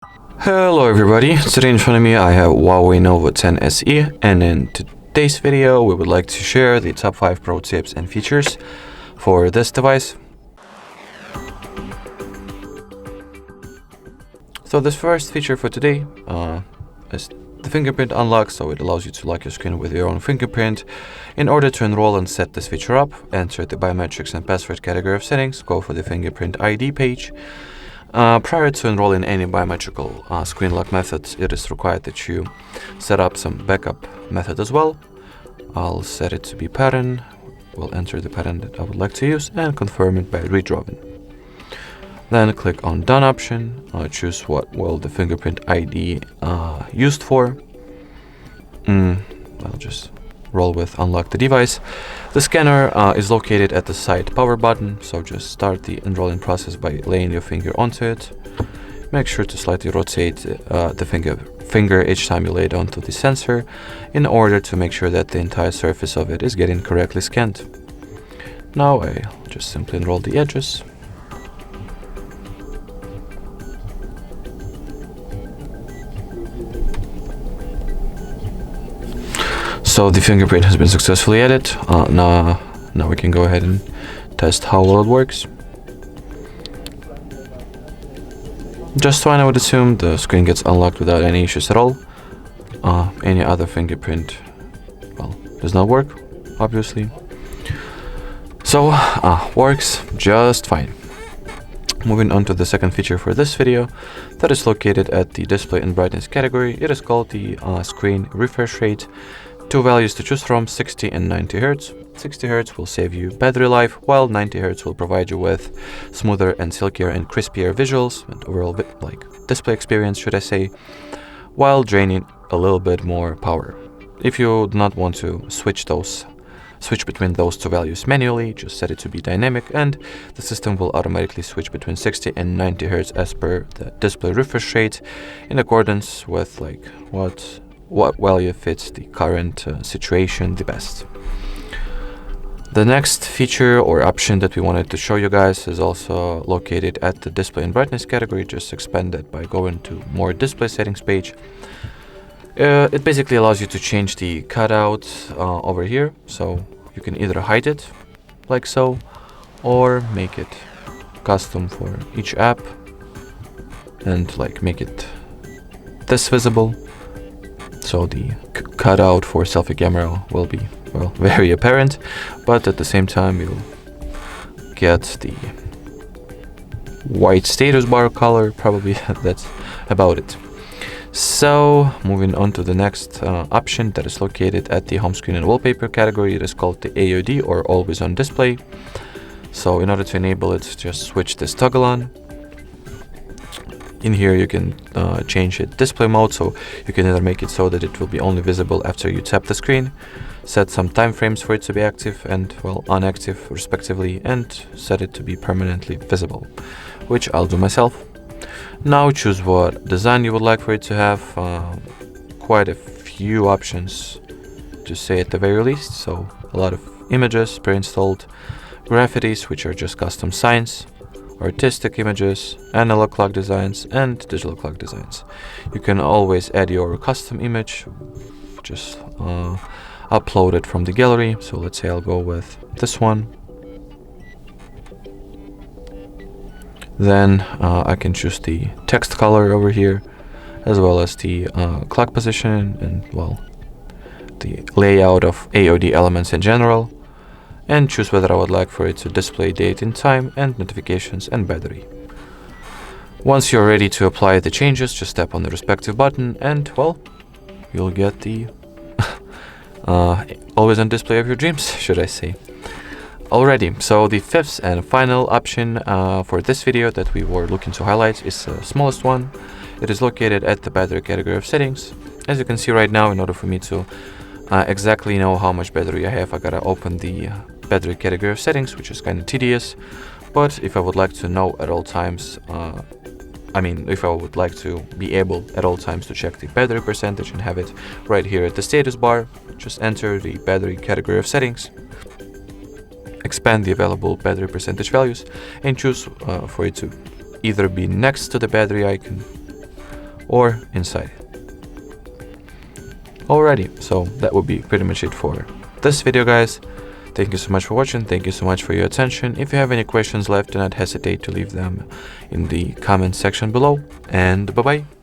Hello everybody, today in front of me I have Huawei Nova 10 SE, and in today's video we would like to share the top 5 pro tips and features for this device. So this first feature for today is the Fingerprint Unlock, so it allows you to lock your screen with your own fingerprint. In order to enroll and set this feature up, enter the Biometrics and Password category of settings, go for the Fingerprint ID page. Prior to enrolling any biometrical screen lock methods, it is required that you set up some backup method as well. I'll set it to be pattern. We'll enter the pattern that I would like to use and confirm it by redrawing. Then click on Done option, choose what will the Fingerprint ID used for. I'll just roll with Unlock the device. The scanner is located at the side power button, so just start the enrolling process by laying your finger onto it. Make sure to slightly rotate the finger each time you lay it onto the sensor in order to make sure that the entire surface of it is getting correctly scanned. Now I'll just simply enroll the edges. So the fingerprint has been successfully added. Now we can go ahead and test how well it works. Just fine, I would assume. The screen gets unlocked without any issues at all. Any other fingerprint, well, does not work, obviously. So, works just fine. Moving on to the second feature for this video, that is located at the display and brightness category. It is called the screen refresh rate. Two values to choose from, 60 and 90 Hz. 60 Hz will save you battery life, while 90 Hz will provide you with smoother and silkier and crispier visuals and overall display experience, should I say, while draining a little bit more power. If you do not want to switch between those two values manually, just set it to be dynamic, and the system will automatically switch between 60 and 90 Hz as per the display refresh rate in accordance with what value fits the current situation the best. The next feature or option that we wanted to show you guys is also located at the display and brightness category. Just expand it by going to more display settings page. It basically allows you to change the cutout over here, so you can either hide it like so or make it custom for each app and make it this visible. So the cutout for selfie camera will be, well, very apparent, but at the same time you'll get the white status bar color, probably. That's about it. So moving on to the next option that is located at the home screen and wallpaper category. It is called the AOD, or always on display. So in order to enable it, just switch this toggle on. In here you can change it display mode, so you can either make it so that it will be only visible after you tap the screen, set some time frames for it to be active and, well, inactive respectively, and set it to be permanently visible, which I'll do myself. Now choose what design you would like for it to have. Quite a few options to say at the very least, so a lot of images pre-installed, graffitis, which are just custom signs, artistic images, analog clock designs, and digital clock designs. You can always add your custom image, just upload it from the gallery. So let's say I'll go with this one. Then I can choose the text color over here, as well as the clock position and, well, the layout of AOD elements in general, and choose whether I would like for it to display date and time and notifications and battery. Once you're ready to apply the changes, just tap on the respective button and, well, you'll get the always on display of your dreams, should I say. Alrighty, so the fifth and final option for this video that we were looking to highlight is the smallest one. It is located at the battery category of settings. As you can see right now, in order for me to exactly know how much battery I have, I gotta open the battery category of settings, which is kind of tedious. But if I would like to know at all times, if I would like to be able at all times to check the battery percentage and have it right here at the status bar, just enter the battery category of settings, expand the available battery percentage values, and choose for it to either be next to the battery icon or inside. Alrighty, so that would be pretty much it for this video, guys. Thank you so much for watching. Thank you so much for your attention. If you have any questions left, do not hesitate to leave them in the comment section below. And bye-bye.